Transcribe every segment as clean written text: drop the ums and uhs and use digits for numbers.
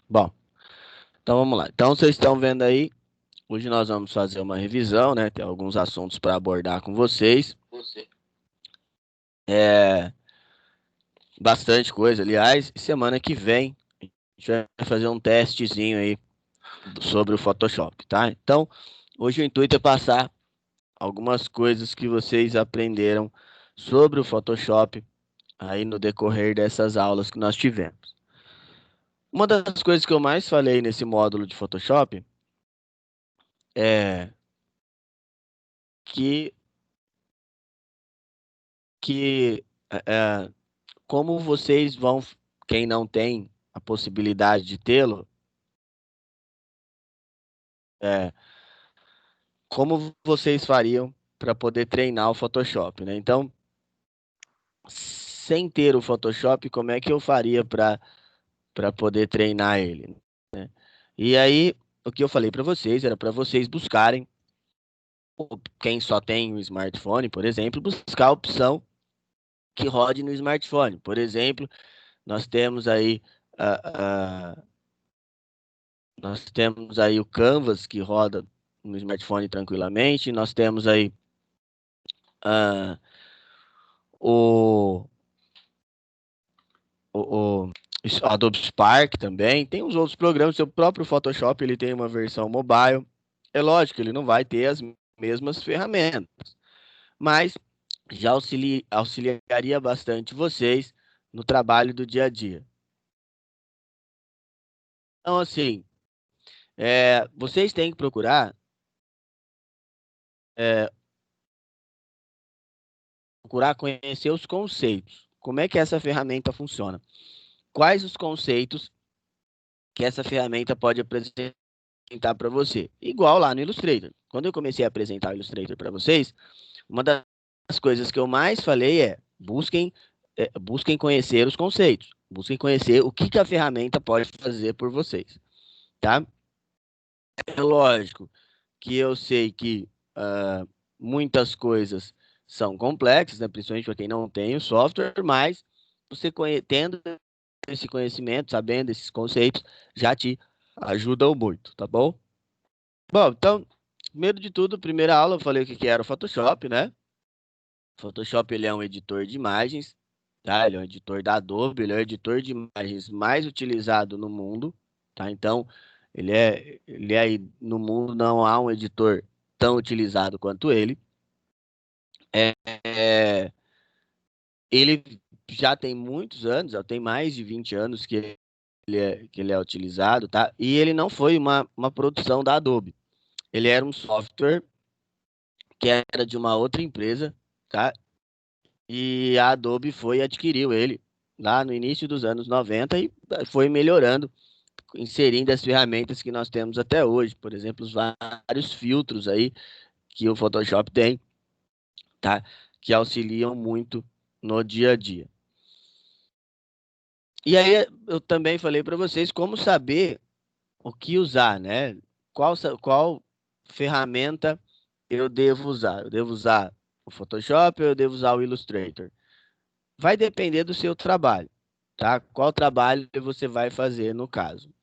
Bom, então vamos lá. Então vocês estão vendo aí, hoje nós vamos fazer uma revisão, né? Tem alguns assuntos para abordar com vocês. É bastante coisa, aliás, semana que vem a gente vai fazer um testezinho aí sobre o Photoshop, tá? Então, hoje o intuito é passar algumas coisas que vocês aprenderam sobre o Photoshop aí no decorrer dessas aulas que nós tivemos. Uma das coisas que eu mais falei nesse módulo de Photoshop é que, que como vocês vão, quem não tem a possibilidade de tê-lo, é, como vocês fariam para poder treinar o Photoshop, né? Então, sem ter o Photoshop, como é que eu faria para poder treinar ele, né? E aí, o que eu falei para vocês era para vocês buscarem, quem só tem o smartphone, por exemplo, buscar a opção que rode no smartphone. Por exemplo, nós temos aí nós temos aí o Canvas que roda no smartphone tranquilamente. Nós temos aí ah, o, o Adobe Spark também. Tem os outros programas. O próprio Photoshop ele tem uma versão mobile. É lógico, ele não vai ter as mesmas ferramentas, mas já auxiliaria bastante vocês no trabalho do dia a dia. Então, assim, vocês têm que é, procurar conhecer os conceitos. Como é que essa ferramenta funciona? Quais os conceitos que essa ferramenta pode apresentar para você? Igual lá no Illustrator. Quando eu comecei a apresentar o Illustrator para vocês, uma das coisas que eu mais falei é busquem conhecer os conceitos, busquem conhecer o que a ferramenta pode fazer por vocês, tá? É lógico que eu sei que muitas coisas são complexas, né? Principalmente para quem não tem o software, mas você tendo esse conhecimento, sabendo esses conceitos, já te ajuda muito, tá bom? Bom, então, primeiro de tudo, primeira aula, eu falei o que que era o Photoshop, né? Photoshop, ele é um editor de imagens, tá? Ele é um editor da Adobe, ele é o editor de imagens mais utilizado no mundo, tá? Então, ele é aí, no mundo não há um editor tão utilizado quanto ele. É, é, ele já tem muitos anos, já tem mais de 20 anos que ele é utilizado, tá? E ele não foi uma produção da Adobe. Ele era um software que era de uma outra empresa, tá? E a Adobe foi e adquiriu ele lá no início dos anos 90 e foi melhorando, inserindo as ferramentas que nós temos até hoje. Por exemplo, os vários filtros aí que o Photoshop tem, tá? Que auxiliam muito no dia a dia. E aí eu também falei para vocês como saber o que usar, né? Qual ferramenta eu devo usar? Eu devo usar o Photoshop ou eu devo usar o Illustrator? Vai depender do seu trabalho, tá? Qual trabalho você vai fazer no caso?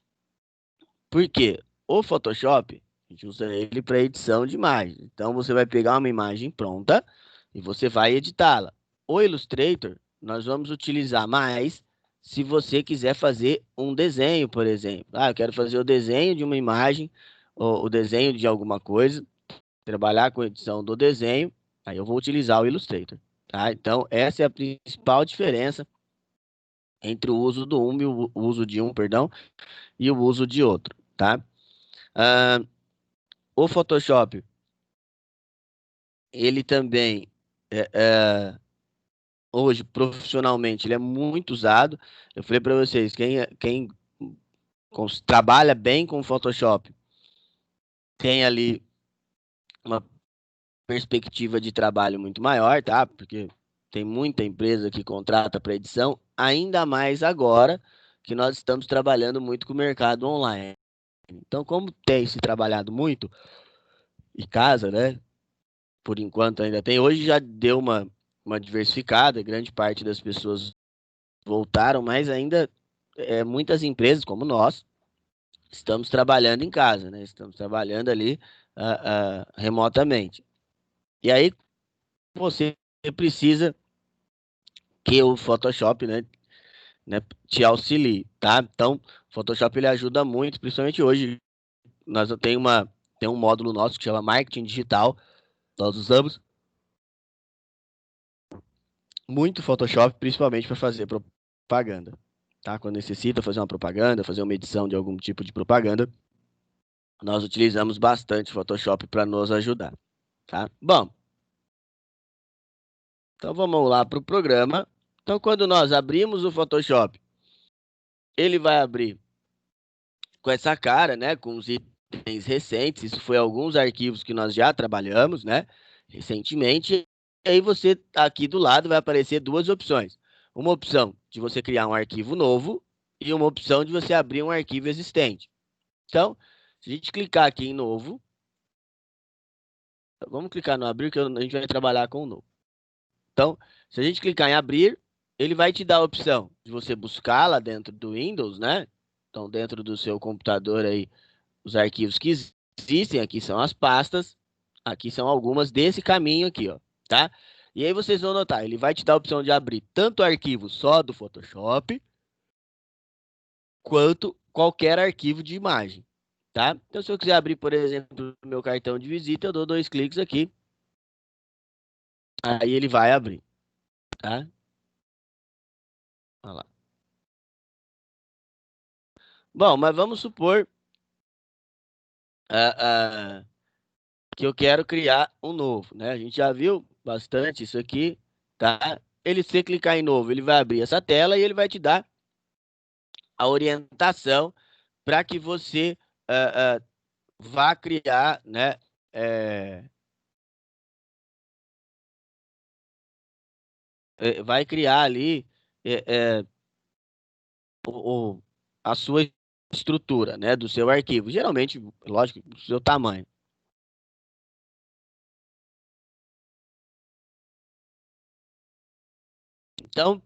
Porque o Photoshop, a gente usa ele para edição de imagens. Então você vai pegar uma imagem pronta e você vai editá-la. O Illustrator nós vamos utilizar mais se você quiser fazer um desenho, por exemplo. Ah, eu quero fazer o desenho de uma imagem, ou o desenho de alguma coisa, trabalhar com edição do desenho, aí eu vou utilizar o Illustrator, tá? Então essa é a principal diferença entre o uso do um e o uso de um, perdão, e o uso de outro, tá? Ah, o Photoshop, ele também, é, é, hoje, profissionalmente, ele é muito usado. Eu falei para vocês, quem trabalha bem com o Photoshop tem ali uma perspectiva de trabalho muito maior, tá? Porque tem muita empresa que contrata para edição, ainda mais agora que nós estamos trabalhando muito com o mercado online. Então, como tem se trabalhado muito em casa, né? Por enquanto ainda tem. Hoje já deu uma diversificada, grande parte das pessoas voltaram, mas ainda muitas empresas, como nós, estamos trabalhando em casa, né? Estamos trabalhando ali remotamente. E aí você precisa que o Photoshop, né, te auxilie, tá? Então, o Photoshop ele ajuda muito, principalmente hoje. Nós tem um módulo nosso que chama Marketing Digital. Nós usamos muito Photoshop, principalmente para fazer propaganda, tá? Quando necessita fazer uma propaganda, fazer uma edição de algum tipo de propaganda, nós utilizamos bastante Photoshop para nos ajudar, tá? Bom, então vamos lá para o programa. Então, quando nós abrimos o Photoshop, ele vai abrir com essa cara, né? Com os itens recentes. Isso foi alguns arquivos que nós já trabalhamos, né? Recentemente. E aí você aqui do lado vai aparecer duas opções. Uma opção de você criar um arquivo novo e uma opção de você abrir um arquivo existente. Então, se a gente clicar aqui em novo, vamos clicar no abrir que a gente vai trabalhar com o novo. Então, se a gente clicar em abrir, ele vai te dar a opção de você buscar lá dentro do Windows, né? Então, dentro do seu computador aí, os arquivos que existem, aqui são as pastas, aqui são algumas desse caminho aqui, ó, tá? E aí vocês vão notar, ele vai te dar a opção de abrir tanto arquivo só do Photoshop, quanto qualquer arquivo de imagem, tá? Então, se eu quiser abrir, por exemplo, o meu cartão de visita, eu dou 2 cliques aqui, aí ele vai abrir, tá? Olha lá. Bom, mas vamos supor ah, ah, que eu quero criar um novo, né? A gente já viu bastante isso aqui, tá? Ele, se clicar em novo, ele vai abrir essa tela e ele vai te dar a orientação para que você vá criar, né? é, vai criar ali é, é, o- a sua estrutura, né? Do seu arquivo. Geralmente, lógico, do seu tamanho. Então,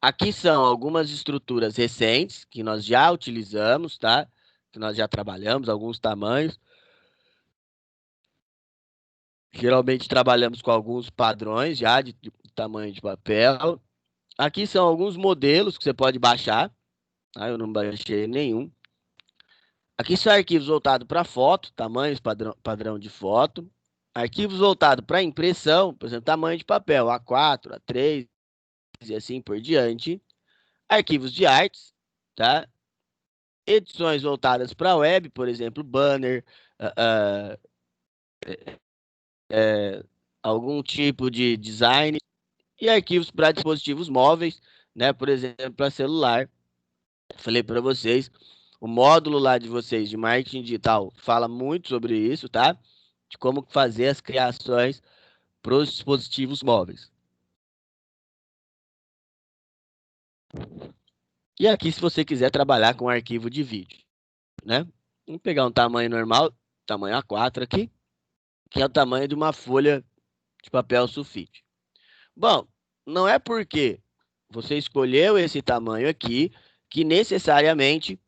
aqui são algumas estruturas recentes que nós já utilizamos, tá? Que nós já trabalhamos, alguns tamanhos. Geralmente trabalhamos com alguns padrões já de tamanho de papel. Aqui são alguns modelos que você pode baixar, tá? Eu não baixei nenhum. Aqui são arquivos voltados para foto, tamanhos padrão de foto. Arquivos voltados para impressão, por exemplo, tamanho de papel, A4, A3 e assim por diante. Arquivos de artes, tá? Edições voltadas para web, por exemplo, banner, uh, uh, algum tipo de design. E arquivos para dispositivos móveis, né? Por exemplo, para celular. Falei para vocês, o módulo lá de vocês de marketing digital fala muito sobre isso, tá? De como fazer as criações para os dispositivos móveis. E aqui, se você quiser trabalhar com arquivo de vídeo, né? Vamos pegar um tamanho normal, tamanho A4 aqui, que é o tamanho de uma folha de papel sulfite. Bom, não é porque você escolheu esse tamanho aqui que necessariamente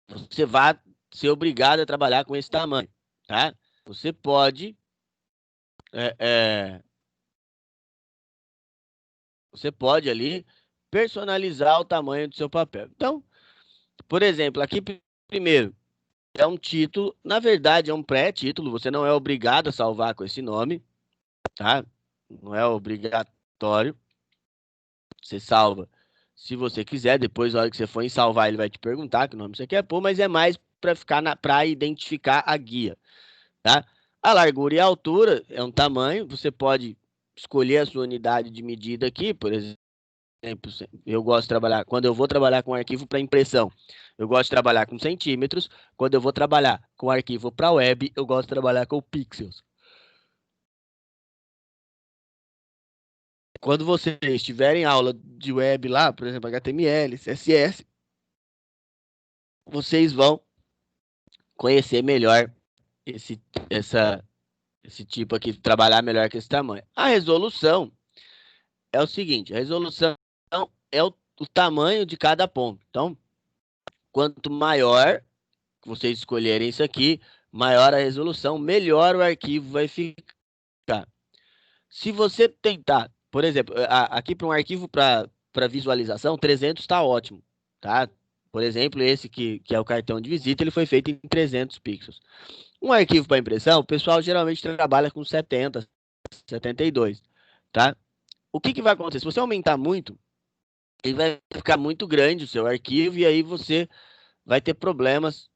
você vai ser obrigado a trabalhar com esse tamanho, tá? Você pode, é, é, você pode ali personalizar o tamanho do seu papel. Então, por exemplo, aqui primeiro é um título, na verdade é um pré-título, você não é obrigado a salvar com esse nome, tá? Não é obrigatório, você salva se você quiser, depois na hora que você for em salvar ele vai te perguntar que nome você quer pôr, mas é mais para ficar para identificar a guia, tá? A largura e a altura é um tamanho, você pode escolher a sua unidade de medida aqui, por exemplo, eu gosto de trabalhar, quando eu vou trabalhar com arquivo para impressão, eu gosto de trabalhar com centímetros, quando eu vou trabalhar com arquivo para web, eu gosto de trabalhar com pixels. Quando vocês tiverem aula de web lá, por exemplo, HTML, CSS, vocês vão conhecer melhor esse, essa, esse tipo aqui, trabalhar melhor com esse tamanho. A resolução é o seguinte, a resolução é o tamanho de cada ponto. Então, quanto maior vocês escolherem isso aqui, maior a resolução, melhor o arquivo vai ficar. Se você tentar, por exemplo, aqui para um arquivo para visualização, 300 está ótimo, tá? Por exemplo, esse que é o cartão de visita, ele foi feito em 300 pixels. Um arquivo para impressão, o pessoal geralmente trabalha com 70, 72, tá? O que vai acontecer? Se você aumentar muito, ele vai ficar muito grande o seu arquivo e aí você vai ter problemas,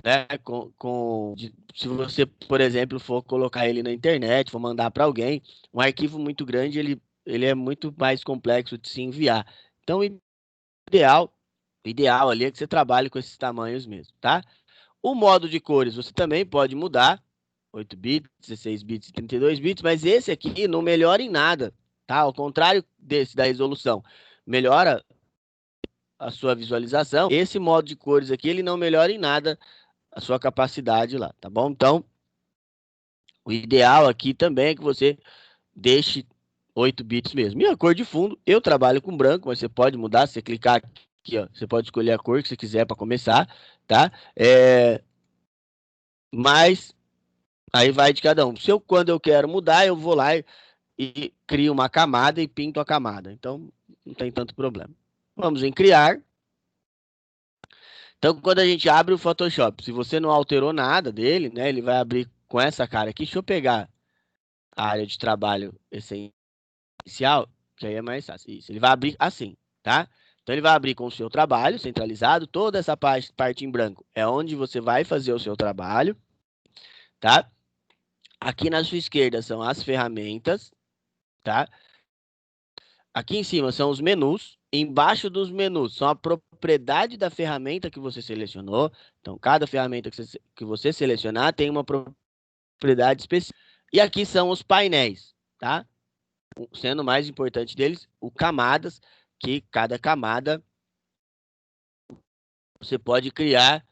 né, se você, por exemplo, for colocar ele na internet, for mandar para alguém, um arquivo muito grande, ele é muito mais complexo de se enviar. Então, o ideal, ideal ali é que você trabalhe com esses tamanhos mesmo, tá? O modo de cores você também pode mudar, 8 bits, 16 bits e 32 bits, mas esse aqui não melhora em nada, tá? Ao contrário desse da resolução, melhora a sua visualização. Esse modo de cores aqui, ele não melhora em nada a sua capacidade lá, tá bom? Então, o ideal aqui também é que você deixe 8 bits mesmo. E a cor de fundo, eu trabalho com branco, mas você pode mudar, se você clicar aqui, ó, você pode escolher a cor que você quiser para começar, tá? Mas aí vai de cada um. Quando eu quero mudar, eu vou lá e crio uma camada e pinto a camada. Então, não tem tanto problema. Vamos em criar. Então, quando a gente abre o Photoshop, se você não alterou nada dele, né, ele vai abrir com essa cara aqui. Deixa eu pegar a área de trabalho essencial, que aí é mais fácil. Isso, ele vai abrir assim, tá? Então, ele vai abrir com o seu trabalho centralizado. Toda essa parte em branco é onde você vai fazer o seu trabalho, tá? Aqui na sua esquerda são as ferramentas, tá? Aqui em cima são os menus. Embaixo dos menus são a propriedade da ferramenta que você selecionou. Então, cada ferramenta que você selecionar tem uma propriedade específica. E aqui são os painéis, tá? Sendo o mais importante deles, o camadas, que cada camada você pode criar,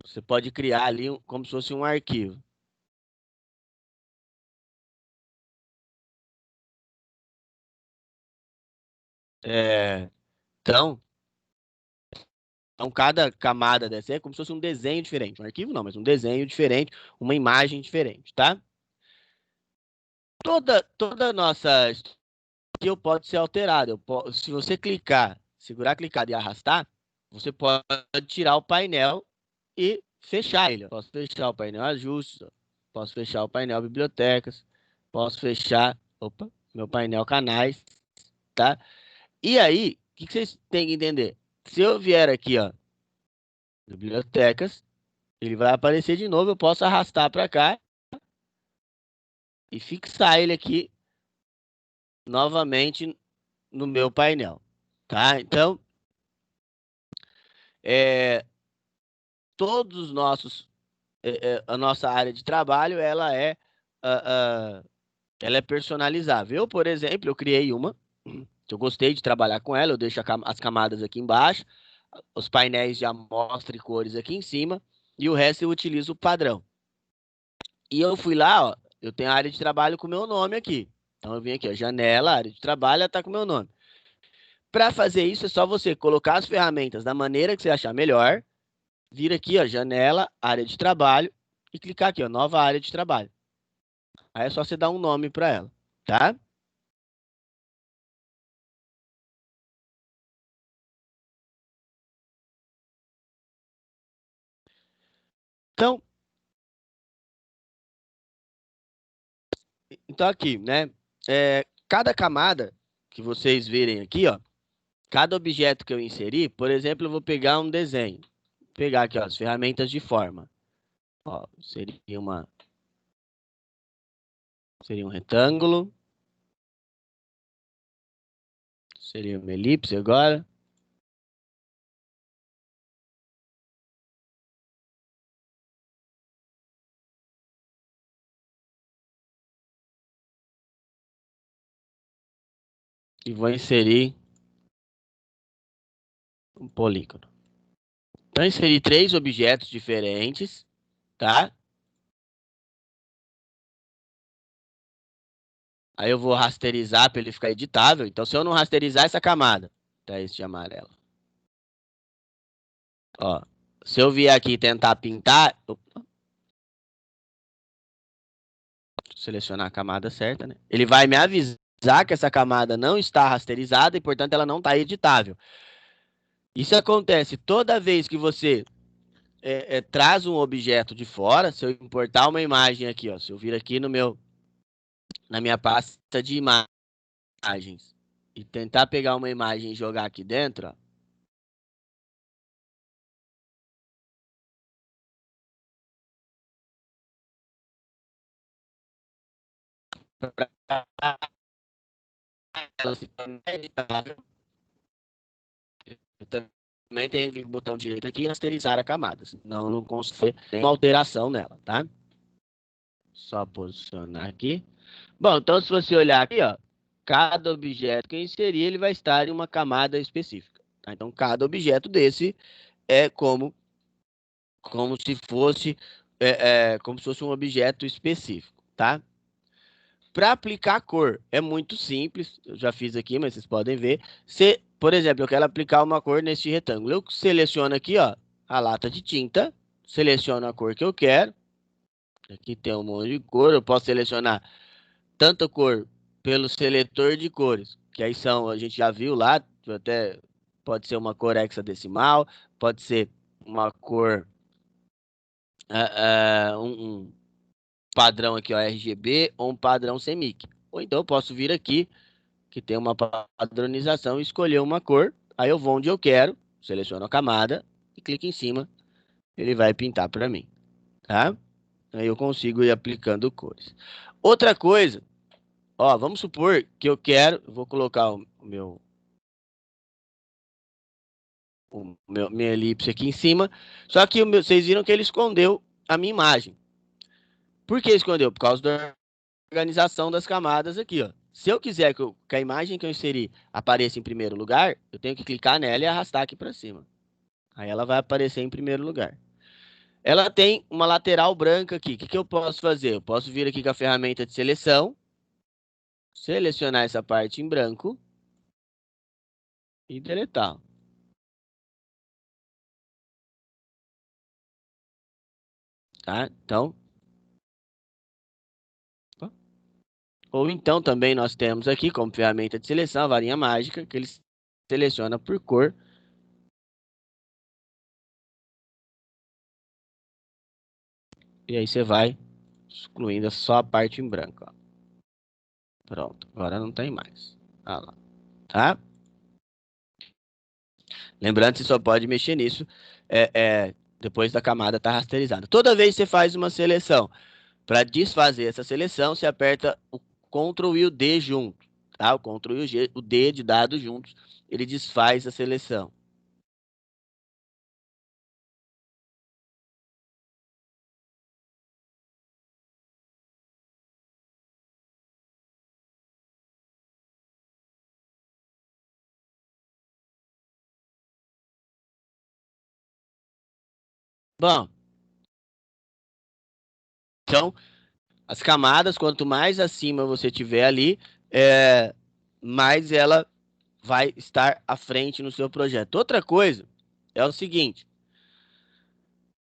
você pode criar ali como se fosse um arquivo. É, então, cada camada dessa é como se fosse um desenho diferente. Um arquivo não, mas um desenho diferente, uma imagem diferente, tá? Toda nossa skill pode ser alterada. Se você clicar, segurar clicado e arrastar, você pode tirar o painel e fechar ele. Eu posso fechar o painel ajustes, posso fechar o painel bibliotecas, posso fechar, meu painel canais, tá? E aí, o que vocês têm que entender? Se eu vier aqui, ó, bibliotecas, ele vai aparecer de novo, eu posso arrastar para cá e fixar ele aqui novamente no meu painel, tá? Então, é, todos os nossos, a nossa área de trabalho, uh, uh, ela é personalizável. Eu, por exemplo, eu criei uma, que eu gostei de trabalhar com ela, eu deixo as camadas aqui embaixo, os painéis de amostra e cores aqui em cima, e o resto eu utilizo o padrão. E eu fui lá, ó, eu tenho a área de trabalho com o meu nome aqui. Então eu vim aqui, ó, janela, área de trabalho, está com o meu nome. Para fazer isso, é só você colocar as ferramentas da maneira que você achar melhor, vir aqui, ó, janela, área de trabalho, e clicar aqui, ó, nova área de trabalho. Aí é só você dar um nome para ela, tá? Então, então aqui, né? Cada camada que vocês virem aqui, ó, cada objeto que eu inseri, por exemplo, eu vou pegar um desenho. Vou pegar aqui, ó, as ferramentas de forma. Ó, seria um retângulo, seria uma elipse agora. E vou inserir um polígono. Então, inseri 3 objetos diferentes, tá? Aí eu vou rasterizar para ele ficar editável. Então, se eu não rasterizar essa camada, tá esse de amarelo. Ó, se eu vier aqui tentar pintar, selecionar a camada certa, né? Ele vai me avisar que essa camada não está rasterizada e, portanto, ela não está editável. Isso acontece toda vez que você traz um objeto de fora. Se eu importar uma imagem aqui, ó, se eu vir aqui na minha pasta de imagens e tentar pegar uma imagem e jogar aqui dentro, ó, ela se torna editável. Eu também tenho que botão direito aqui e rasterizar a camada, senão eu não consigo ter nenhuma alteração nela, tá? Só posicionar aqui. Bom, então se você olhar aqui, ó, cada objeto que eu inserir, ele vai estar em uma camada específica. Tá? Então, cada objeto desse é como se fosse como se fosse um objeto específico, tá? Para aplicar cor é muito simples. Eu já fiz aqui, mas vocês podem ver. Se, por exemplo, eu quero aplicar uma cor neste retângulo, eu seleciono aqui, ó, a lata de tinta, seleciono a cor que eu quero. Aqui tem um monte de cor. Eu posso selecionar tanta cor pelo seletor de cores, que aí são, a gente já viu lá, até pode ser uma cor hexadecimal, pode ser uma cor um padrão aqui, ó, RGB ou um padrão CMYK. Ou então eu posso vir aqui, que tem uma padronização, e escolher uma cor. Aí eu vou onde eu quero, seleciono a camada e clico em cima, ele vai pintar para mim, tá? Aí eu consigo ir aplicando cores. Outra coisa, ó, vamos supor que eu quero, eu vou colocar minha elipse aqui em cima, só que vocês viram que ele escondeu a minha imagem. Por que escondeu? Por causa da organização das camadas aqui, ó. Se eu quiser que a imagem que eu inseri apareça em primeiro lugar, eu tenho que clicar nela e arrastar aqui para cima. Aí ela vai aparecer em primeiro lugar. Ela tem uma lateral branca aqui. O que eu posso fazer? Eu posso vir aqui com a ferramenta de seleção, selecionar essa parte em branco e deletar. Tá? Então, ou então também nós temos aqui como ferramenta de seleção a varinha mágica, que ele seleciona por cor. E aí você vai excluindo só a parte em branco. Ó. Pronto, agora não tem mais. Ah lá, tá? Lembrando que você só pode mexer nisso depois da camada estar rasterizada. Toda vez que você faz uma seleção, para desfazer essa seleção, você aperta o Ctrl e o D junto. Tá? O Ctrl e o, G, o D de dados juntos, ele desfaz a seleção. Bom, então, as camadas, quanto mais acima você tiver ali, mais ela vai estar à frente no seu projeto. Outra coisa é o seguinte: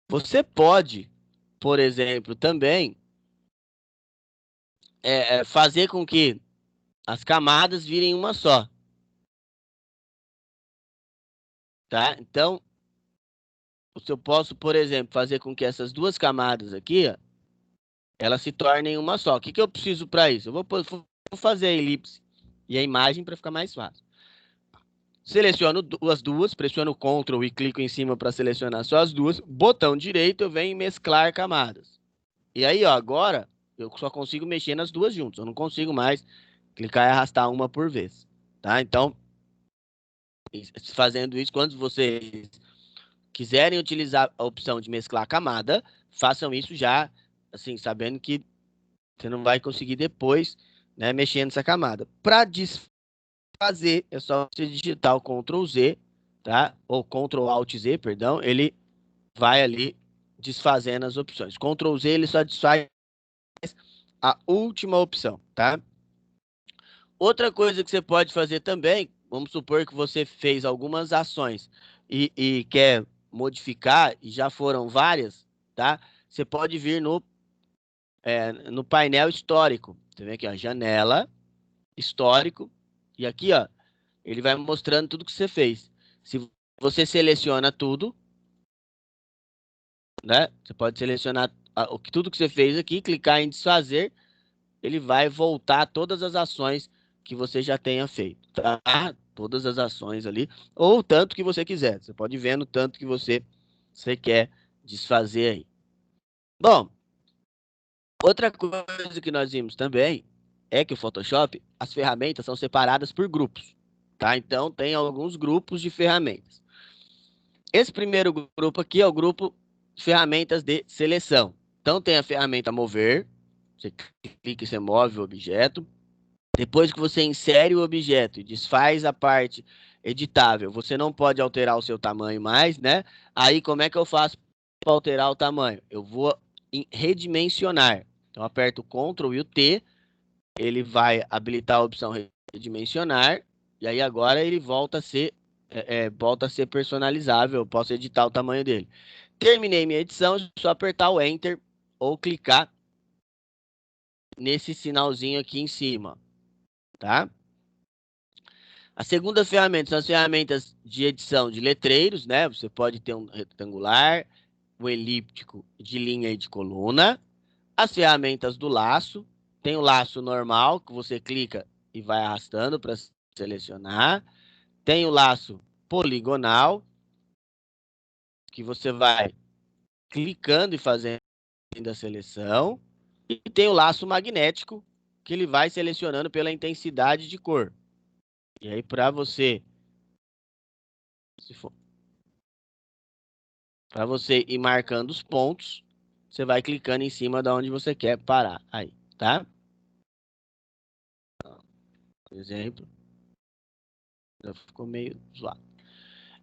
você pode, por exemplo, também fazer com que as camadas virem uma só, tá? Então, eu posso, por exemplo, fazer com que essas duas camadas aqui, ó, elas se tornem uma só. O que que eu preciso para isso? Vou fazer a elipse e a imagem para ficar mais fácil. Seleciono as duas, pressiono Ctrl e clico em cima para selecionar só as duas. Botão direito, eu venho em mesclar camadas. E aí, ó, agora eu só consigo mexer nas duas juntas. Eu não consigo mais clicar e arrastar uma por vez, tá? Então, fazendo isso, quando vocês quiserem utilizar a opção de mesclar camada, façam isso já, assim, sabendo que você não vai conseguir depois, né, mexer nessa camada. Para desfazer, é só você digitar o Ctrl Z, tá? Ou Ctrl Alt Z, perdão, ele vai ali desfazendo as opções. Ctrl Z ele só desfaz a última opção, tá? Outra coisa que você pode fazer também, vamos supor que você fez algumas ações e quer modificar, e já foram várias, tá? Você pode vir no painel histórico. Você vê aqui, ó, janela, histórico, e aqui, ó, ele vai mostrando tudo que você fez. Se você seleciona tudo, né? Você pode selecionar tudo que você fez aqui, clicar em desfazer, ele vai voltar todas as ações que você já tenha feito, tá? Todas as ações ali, ou o tanto que você quiser. Você pode ir vendo o tanto que você quer desfazer aí. Bom, outra coisa que nós vimos também é que o Photoshop, as ferramentas são separadas por grupos, tá? Então, tem alguns grupos de ferramentas. Esse primeiro grupo aqui é o grupo ferramentas de seleção. Então, tem a ferramenta mover, você clica e você move o objeto. Depois que você insere o objeto e desfaz a parte editável, você não pode alterar o seu tamanho mais, né? Aí, como é que eu faço para alterar o tamanho? Eu vou em redimensionar. Então, aperto o Ctrl e o T, ele vai habilitar a opção redimensionar, e aí agora ele volta a ser personalizável, eu posso editar o tamanho dele. Terminei minha edição, é só apertar o Enter ou clicar nesse sinalzinho aqui em cima, tá? A segunda ferramenta são as ferramentas de edição de letreiros, né? Você pode ter um retangular, um elíptico de linha e de coluna. As ferramentas do laço, tem o laço normal, que você clica e vai arrastando para selecionar. Tem o laço poligonal, que você vai clicando e fazendo a seleção. E tem o laço magnético, que ele vai selecionando pela intensidade de cor. E aí, para você, para você ir marcando os pontos, você vai clicando em cima de onde você quer parar. Aí, tá? Por exemplo, já ficou meio zoado.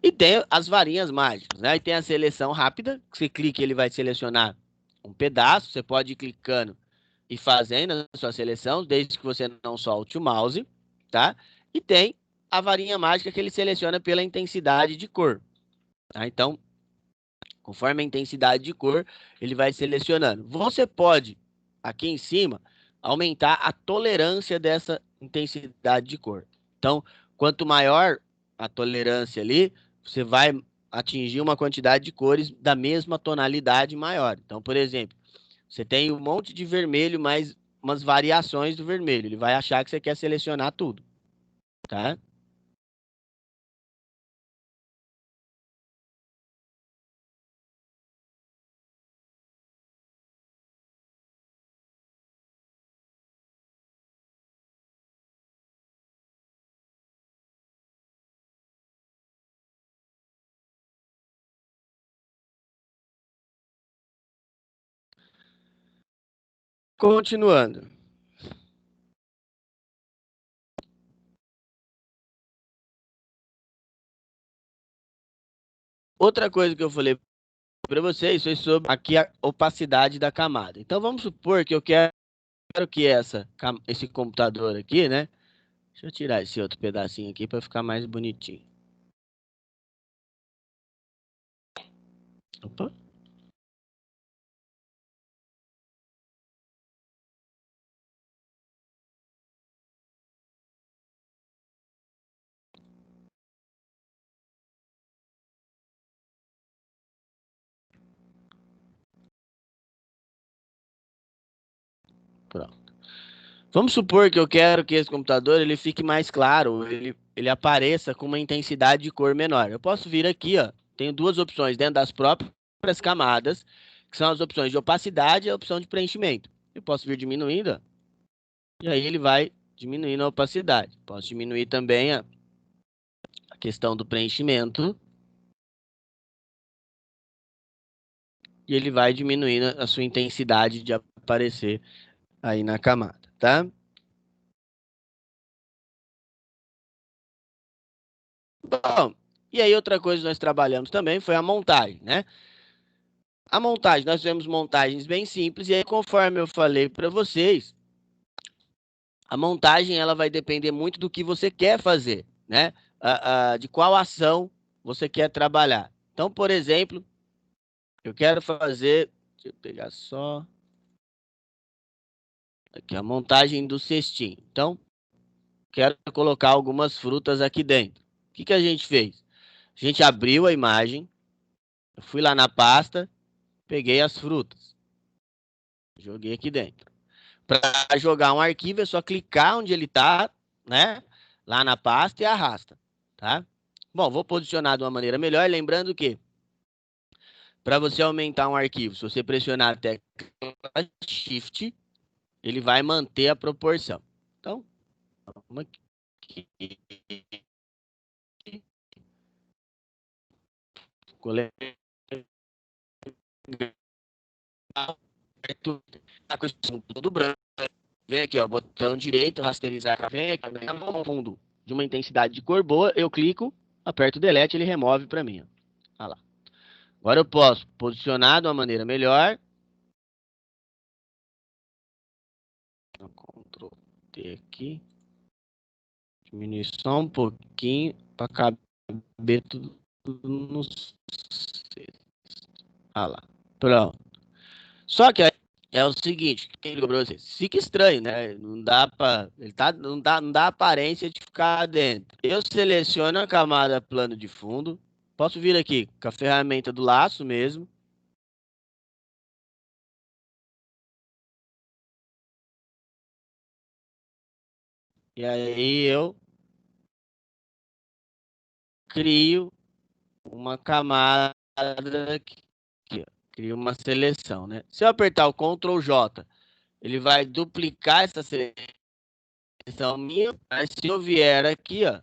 E tem as varinhas mágicas, né? E tem a seleção rápida, que você clica e ele vai selecionar um pedaço. Você pode ir clicando e fazendo a sua seleção, desde que você não solte o mouse, tá? E tem a varinha mágica que ele seleciona pela intensidade de cor, tá? Então, conforme a intensidade de cor, ele vai selecionando. Você pode, aqui em cima, aumentar a tolerância dessa intensidade de cor. Então, quanto maior a tolerância ali, você vai atingir uma quantidade de cores da mesma tonalidade maior. Então, por exemplo, você tem um monte de vermelho, mais umas variações do vermelho. Ele vai achar que você quer selecionar tudo, tá? Continuando. Outra coisa que eu falei para vocês foi sobre aqui a opacidade da camada. Então vamos supor que eu quero que esse computador aqui, né? Deixa eu tirar esse outro pedacinho aqui para ficar mais bonitinho. Opa. Pronto. Vamos supor que eu quero que esse computador ele fique mais claro, ele apareça com uma intensidade de cor menor. Eu posso vir aqui, ó, tenho duas opções dentro das próprias camadas, que são as opções de opacidade e a opção de preenchimento. Eu posso vir diminuindo, ó, e aí ele vai diminuindo a opacidade. Posso diminuir também a questão do preenchimento e ele vai diminuindo a sua intensidade de aparecer aí na camada, tá? Bom, e aí outra coisa que nós trabalhamos também foi a montagem, né? A montagem, nós fizemos montagens bem simples, e aí conforme eu falei para vocês, A montagem ela vai depender muito do que você quer fazer, né? De qual ação você quer trabalhar. Então, por exemplo, eu quero fazer, deixa eu pegar só aqui a montagem do cestinho. Então, quero colocar algumas frutas aqui dentro. O que que a gente fez? A gente abriu a imagem, eu fui lá na pasta, peguei as frutas, joguei aqui dentro. Para jogar um arquivo é só clicar onde ele está, né? Lá na pasta e arrasta, tá? Bom, vou posicionar de uma maneira melhor, lembrando que para você aumentar um arquivo, se você pressionar a tecla Shift, ele vai manter a proporção. Então, vamos aqui. Tá com tudo branco. Vem aqui, ó, botão direito, rasterizar café, no fundo de uma intensidade de cor boa, eu clico, aperto o delete, ele remove para mim. Ó. Olha lá. Agora eu posso posicionar de uma maneira melhor. Ctrl T aqui. Diminuir só um pouquinho para caber tudo no cesto. Olha lá. Pronto. Só que é o seguinte, quem ligou pra você? Fica estranho, né? Não dá para, ele tá, não dá aparência de ficar dentro. Eu seleciono a camada plano de fundo. Posso vir aqui com a ferramenta do laço mesmo. E aí eu crio uma camada aqui, ó. Crio uma seleção, né? Se eu apertar o Ctrl J, ele vai duplicar essa seleção minha. Mas se eu vier aqui, ó,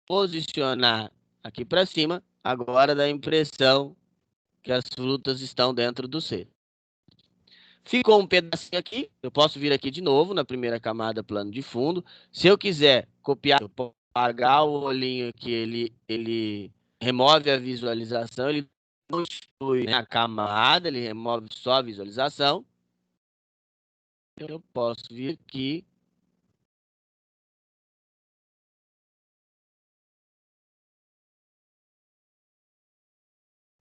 posicionar aqui para cima, agora dá a impressão que as frutas estão dentro do cesto. Ficou um pedacinho aqui, eu posso vir aqui de novo na primeira camada plano de fundo. Se eu quiser copiar, eu posso apagar o olhinho aqui, ele remove a visualização, ele não exclui, né, a camada, ele remove só a visualização. Eu posso vir aqui,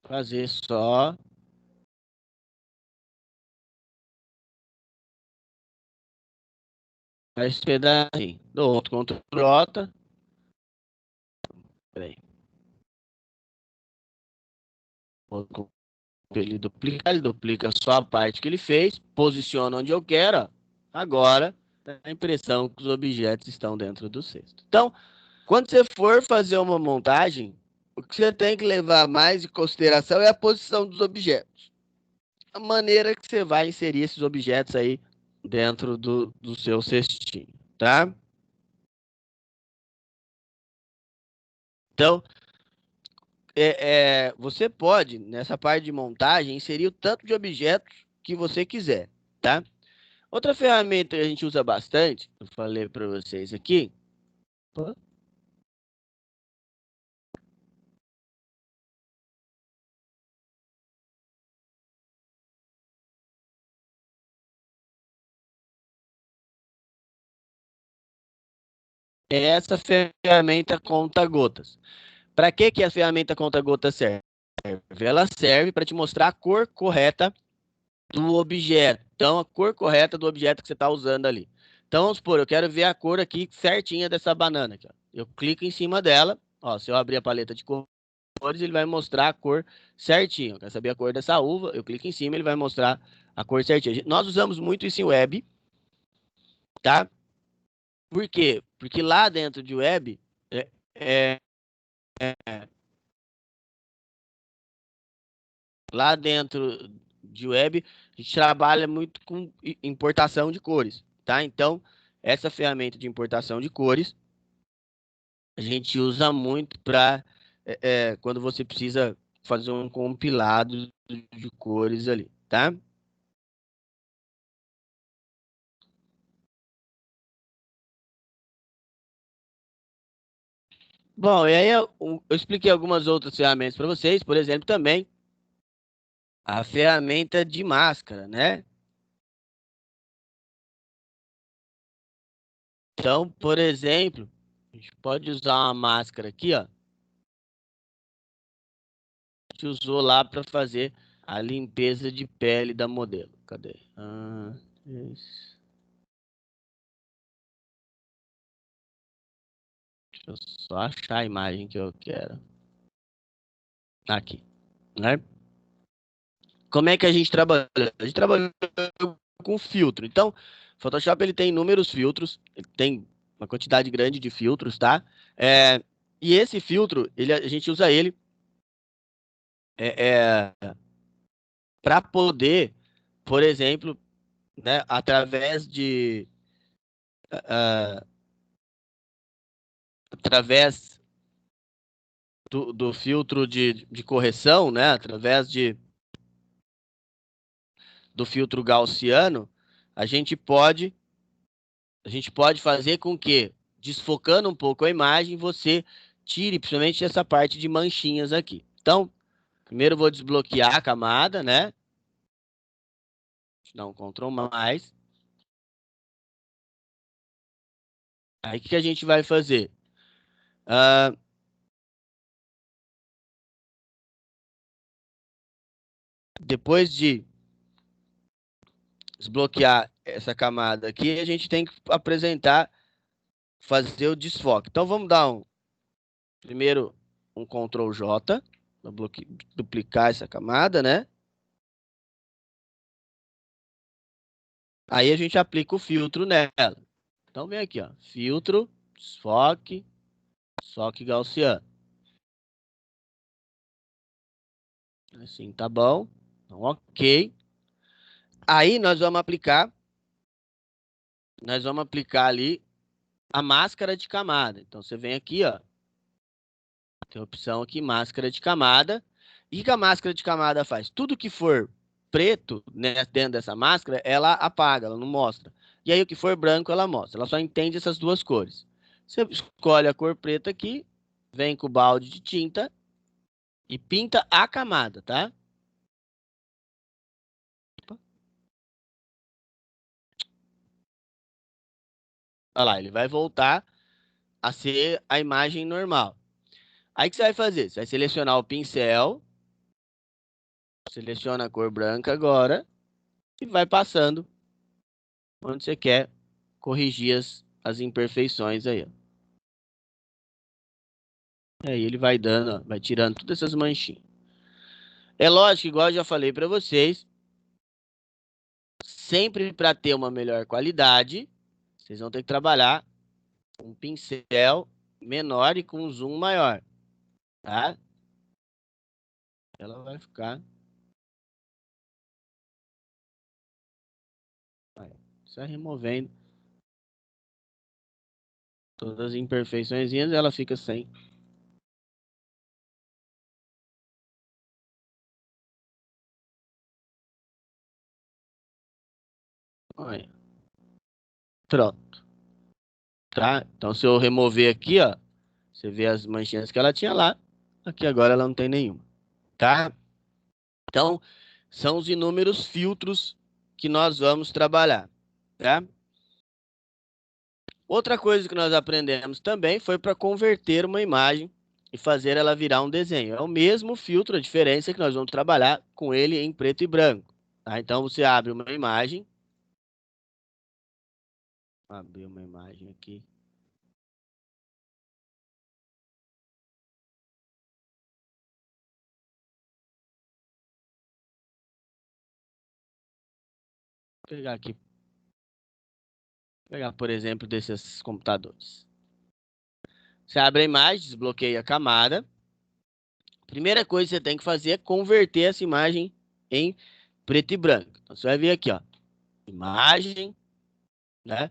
fazer só esse pedacinho. Dou outro Ctrl J. Peraí. Ele duplica só a parte que ele fez, posiciona onde eu quero. Agora, dá a impressão que os objetos estão dentro do cesto. Então, quando você for fazer uma montagem, o que você tem que levar mais em consideração é a posição dos objetos. A maneira que você vai inserir esses objetos aí dentro do seu cestinho, tá? Então, você pode, nessa parte de montagem, inserir o tanto de objetos que você quiser, tá? Outra ferramenta que a gente usa bastante, eu falei para vocês aqui, é essa ferramenta conta-gotas. Para que a ferramenta conta-gotas serve? Ela serve para te mostrar a cor correta do objeto. Então, a cor correta do objeto que você está usando ali. Então, vamos supor, eu quero ver a cor aqui certinha dessa banana. Aqui, ó. Eu clico em cima dela. Ó, se eu abrir a paleta de cores, ele vai mostrar a cor certinho. Quer saber a cor dessa uva? Eu clico em cima, ele vai mostrar a cor certinha. Nós usamos muito isso em web, tá? Por quê? Porque lá dentro de web, é, é, lá dentro de web, a gente trabalha muito com importação de cores, tá? Então, essa ferramenta de importação de cores, a gente usa muito para quando você precisa fazer um compilado de cores ali, tá? Bom, e aí eu expliquei algumas outras ferramentas para vocês, por exemplo, também a ferramenta de máscara, né? Então, por exemplo, a gente pode usar uma máscara aqui, ó. A gente usou lá para fazer a limpeza de pele da modelo. Cadê? Isso. Deixa eu só achar a imagem que eu quero. Aqui, né? Como é que a gente trabalha? A gente trabalha com filtro. Então, o Photoshop ele tem inúmeros filtros, ele tem uma quantidade grande de filtros, tá? E esse filtro, a gente usa ele para poder, por exemplo, né, ah, através do filtro de correção, né, através do filtro gaussiano, a gente pode a gente pode fazer com que, desfocando um pouco a imagem, você tire principalmente essa parte de manchinhas aqui. Então, primeiro eu vou desbloquear a camada, né? Dá um Ctrl mais. Aí o que a gente vai fazer? Uh, Depois de desbloquear essa camada aqui, a gente tem que fazer o desfoque. Então vamos dar primeiro um Ctrl J, para duplicar essa camada, né? Aí a gente aplica o filtro nela. Então vem aqui, ó, filtro, desfoque, desfoque gaussiano. Assim, tá bom? Então, ok. Aí nós vamos aplicar ali a máscara de camada. Então você vem aqui, ó, tem a opção aqui, máscara de camada. E o que a máscara de camada faz? Tudo que for preto, né, dentro dessa máscara, ela apaga, ela não mostra. E aí o que for branco, ela mostra. Ela só entende essas duas cores. Você escolhe a cor preta aqui, vem com o balde de tinta e pinta a camada, tá? Olha lá, ele vai voltar a ser a imagem normal. Aí o que você vai fazer? Você vai selecionar o pincel, seleciona a cor branca agora e vai passando onde você quer corrigir as imperfeições aí, ó. E aí ele vai dando, ó, vai tirando todas essas manchinhas. É lógico, igual eu já falei para vocês, sempre para ter uma melhor qualidade, vocês vão ter que trabalhar com um pincel menor e com um zoom maior, tá? Ela vai ficar só removendo todas as imperfeições, ela fica sem. Olha, pronto, tá? Então se eu remover aqui, ó, você vê as manchinhas que ela tinha lá, aqui agora ela não tem nenhuma, tá? Então, são os inúmeros filtros que nós vamos trabalhar, tá? Outra coisa que nós aprendemos também foi para converter uma imagem e fazer ela virar um desenho. É o mesmo filtro, a diferença é que nós vamos trabalhar com ele em preto e branco, tá? Então, você abre uma imagem, abrir uma imagem aqui. Vou pegar aqui, pegar, por exemplo, desses computadores. Você abre a imagem, desbloqueia a camada. Primeira coisa que você tem que fazer é converter essa imagem em preto e branco. Então, você vai vir aqui, ó, imagem, né?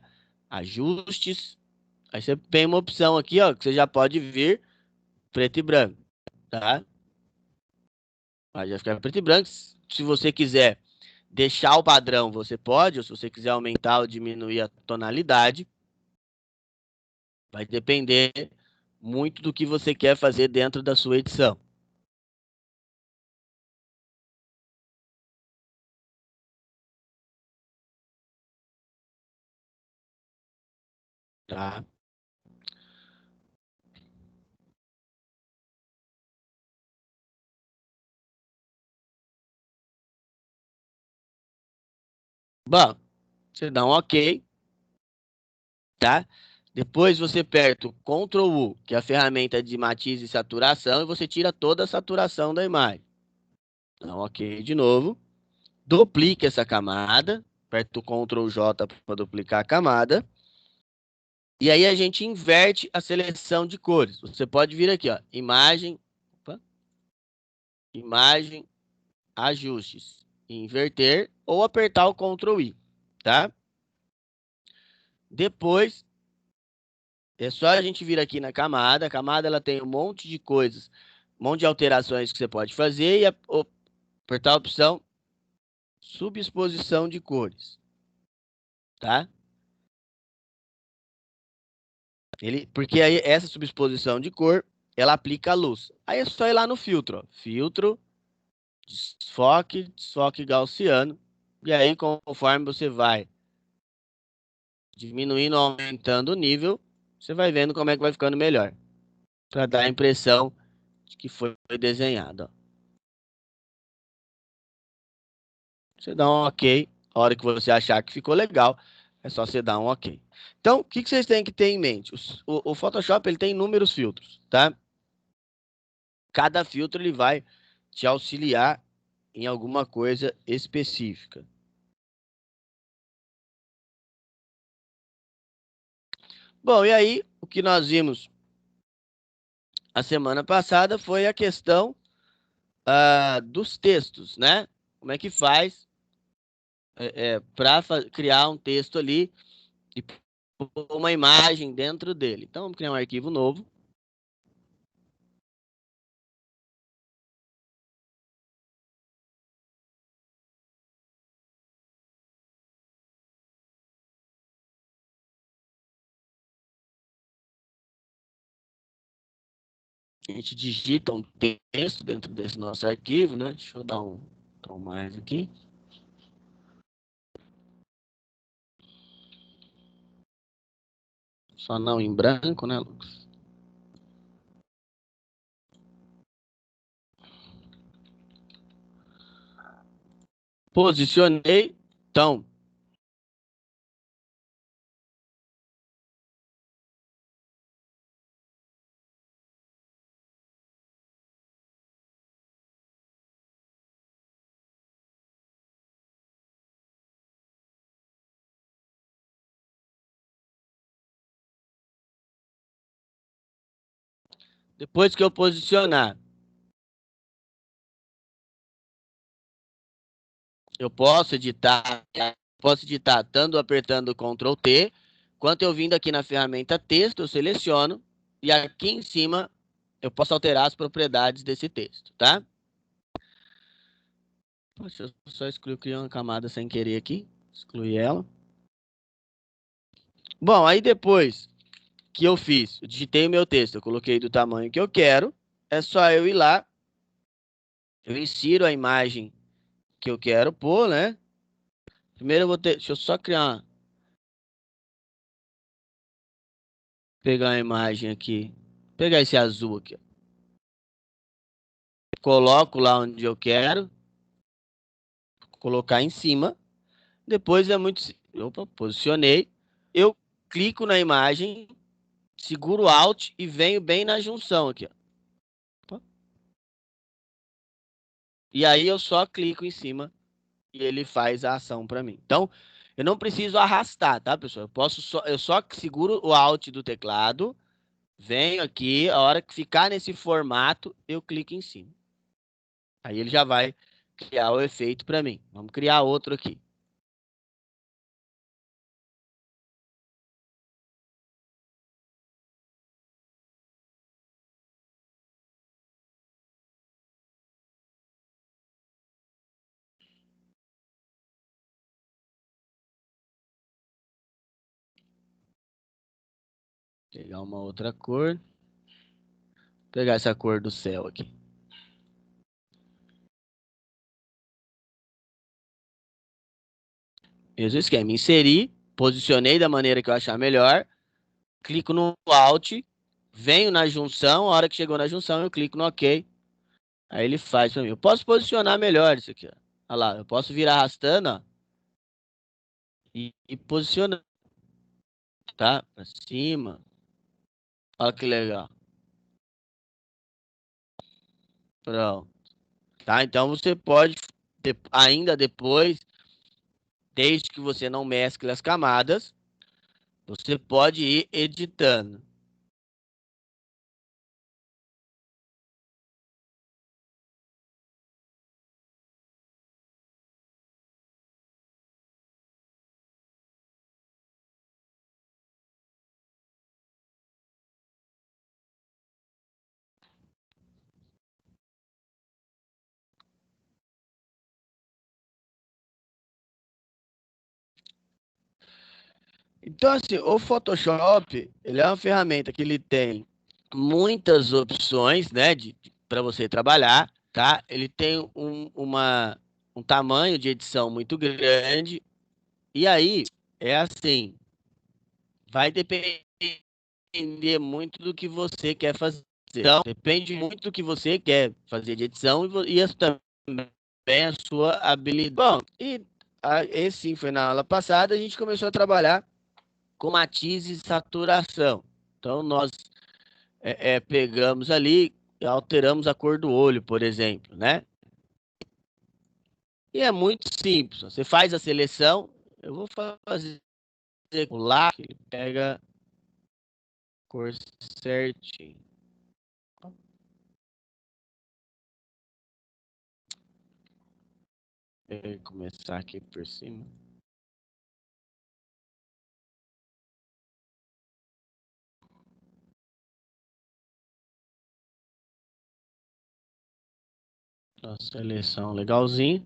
Ajustes. Aí você tem uma opção aqui, ó, que você já pode vir preto e branco, tá? Aí já fica preto e branco. Se você quiser deixar o padrão, você pode, ou se você quiser aumentar ou diminuir a tonalidade, vai depender muito do que você quer fazer dentro da sua edição. tá? Bom, você dá um OK, tá? Depois você aperta o Ctrl U, que é a ferramenta de matiz e saturação, e você tira toda a saturação da imagem. Dá um OK de novo. Duplica essa camada, aperta o Ctrl J para duplicar a camada. E aí a gente inverte a seleção de cores. Você pode vir aqui, ó, imagem, opa, imagem, ajustes, inverter ou apertar o Ctrl I, tá? Depois é só a gente vir aqui na camada. A camada ela tem um monte de coisas, um monte de alterações que você pode fazer e apertar a opção subexposição de cores, tá? Porque aí essa subexposição de cor, ela aplica a luz. Aí é só ir lá no filtro, ó. Filtro, desfoque, desfoque gaussiano. E aí, conforme você vai diminuindo ou aumentando o nível, você vai vendo como é que vai ficando melhor. Para dar a impressão de que foi desenhado, ó. Você dá um OK. A hora que você achar que ficou legal, é só você dar um OK. Então, o que vocês têm que ter em mente? O Photoshop ele tem inúmeros filtros, tá? Cada filtro ele vai te auxiliar em alguma coisa específica. Bom, e aí, o que nós vimos a semana passada foi a questão dos textos, né? Como é que faz para criar um texto ali e pôr uma imagem dentro dele. Então, vamos criar um arquivo novo. A gente digita um texto dentro desse nosso arquivo, né? Deixa eu dar um tom mais aqui. Só não em branco, né, Lucas? Posicionei. Então, depois que eu posicionar, eu posso editar tanto apertando o Ctrl T, quanto eu vindo aqui na ferramenta texto, eu seleciono e aqui em cima eu posso alterar as propriedades desse texto, tá? Poxa, eu só criei uma camada sem querer aqui, excluí ela. Bom, aí depois que eu fiz, eu digitei o meu texto, eu coloquei do tamanho que eu quero, é só eu ir lá, eu insiro a imagem que eu quero pôr, né? Primeiro eu vou ter, deixa eu só pegar a imagem aqui, pegar esse azul aqui, ó. Coloco lá onde eu quero, colocar em cima. Depois é muito. Opa, posicionei. Eu clico na imagem, seguro Alt e venho bem na junção aqui, ó. Opa. E aí eu só clico em cima e ele faz a ação para mim. Então, eu não preciso arrastar, tá, pessoal? Eu só seguro o Alt do teclado, venho aqui, a hora que ficar nesse formato, eu clico em cima. Aí ele já vai criar o efeito para mim. Vamos criar outro aqui. Pegar uma outra cor. Pegar essa cor do céu aqui. Mesmo esquema. Inserir, posicionei da maneira que eu achar melhor. clico no Alt, venho na junção, a hora que chegou na junção eu clico no OK, aí ele faz para mim. Eu posso posicionar melhor isso aqui, ó. Olha lá, eu posso vir arrastando, ó, e posicionar, tá? Para cima. Olha que legal. Pronto. Tá? Então você pode, ainda depois, desde que você não mescle as camadas, você pode ir editando. Então, assim, o Photoshop, ele é uma ferramenta que ele tem muitas opções, né, para você trabalhar, tá? Ele tem um tamanho de edição muito grande. E aí, é assim, vai depender muito do que você quer fazer. Então, depende muito do que você quer fazer de edição e também a sua habilidade. Bom, esse sim foi na aula passada, a gente começou a trabalhar com matiz e saturação. Então, nós pegamos ali e alteramos a cor do olho, por exemplo, né? E é muito simples. Você faz a seleção, eu vou fazer lá, ele pega a cor certinho. Vou começar aqui por cima. A seleção legalzinho.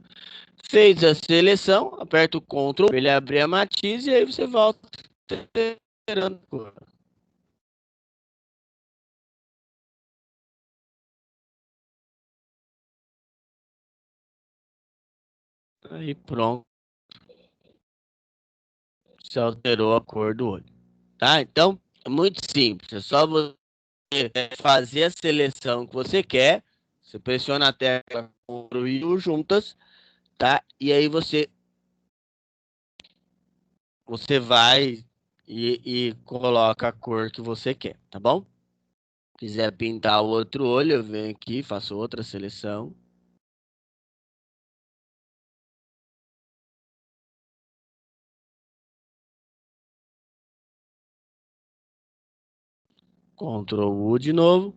Fez a seleção, aperta o Ctrl para ele abrir a matiz e aí você volta alterando a cor. Aí pronto, você alterou a cor do olho. Tá? Então, é muito simples. É só você fazer a seleção que você quer. Você pressiona a tecla Ctrl e U juntas, tá? E aí você vai e coloca a cor que você quer, tá bom? Quiser pintar o outro olho, eu venho aqui, faço outra seleção. Ctrl U de novo.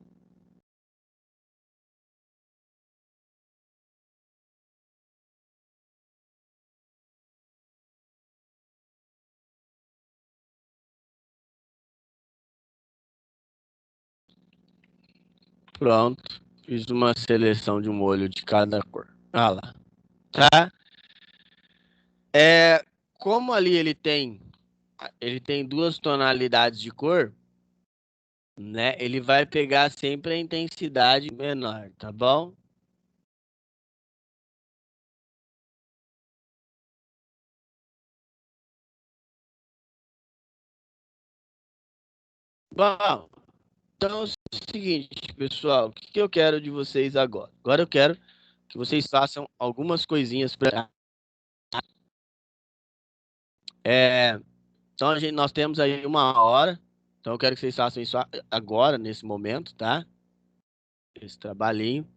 Pronto. Fiz uma seleção de um olho de cada cor. Ah lá. Tá? Como ali ele tem duas tonalidades de cor, né? Ele vai pegar sempre a intensidade menor, tá bom? Bom, então é o seguinte, pessoal, o que que eu quero de vocês agora? Agora eu quero que vocês façam algumas coisinhas para. É, então nós temos aí 1 hora. Então eu quero que vocês façam isso agora, nesse momento, tá? Esse trabalhinho.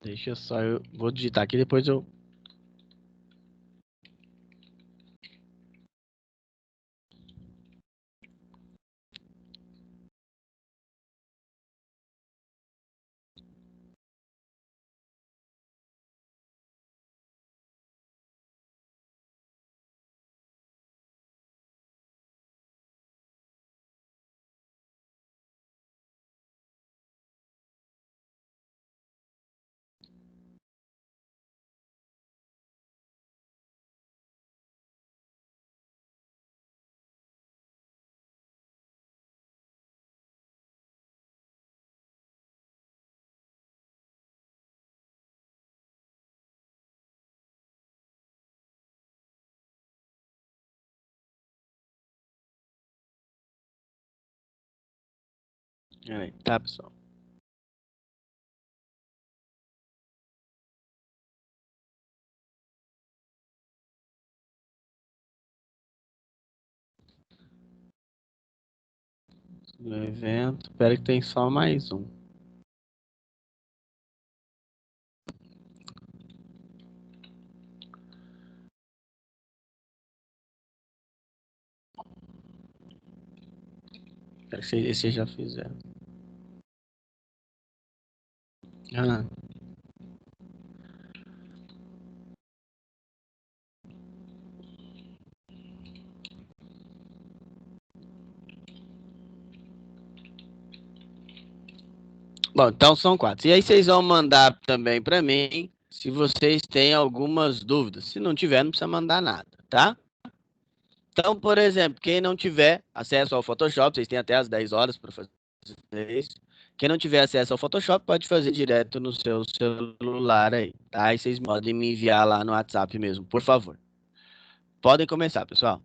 Deixa só eu vou digitar aqui, depois eu Aí, tá, pessoal? No evento, espero que tem só mais um. Espero que vocês já fizeram. Ah. Bom, então são 4. E aí vocês vão mandar também para mim se vocês têm algumas dúvidas. Se não tiver, não precisa mandar nada, tá? Então, por exemplo, quem não tiver acesso ao Photoshop, vocês têm até as 10 horas para fazer isso. Quem não tiver acesso ao Photoshop, pode fazer direto no seu celular aí, tá? E vocês podem me enviar lá no WhatsApp mesmo, por favor. Podem começar, pessoal.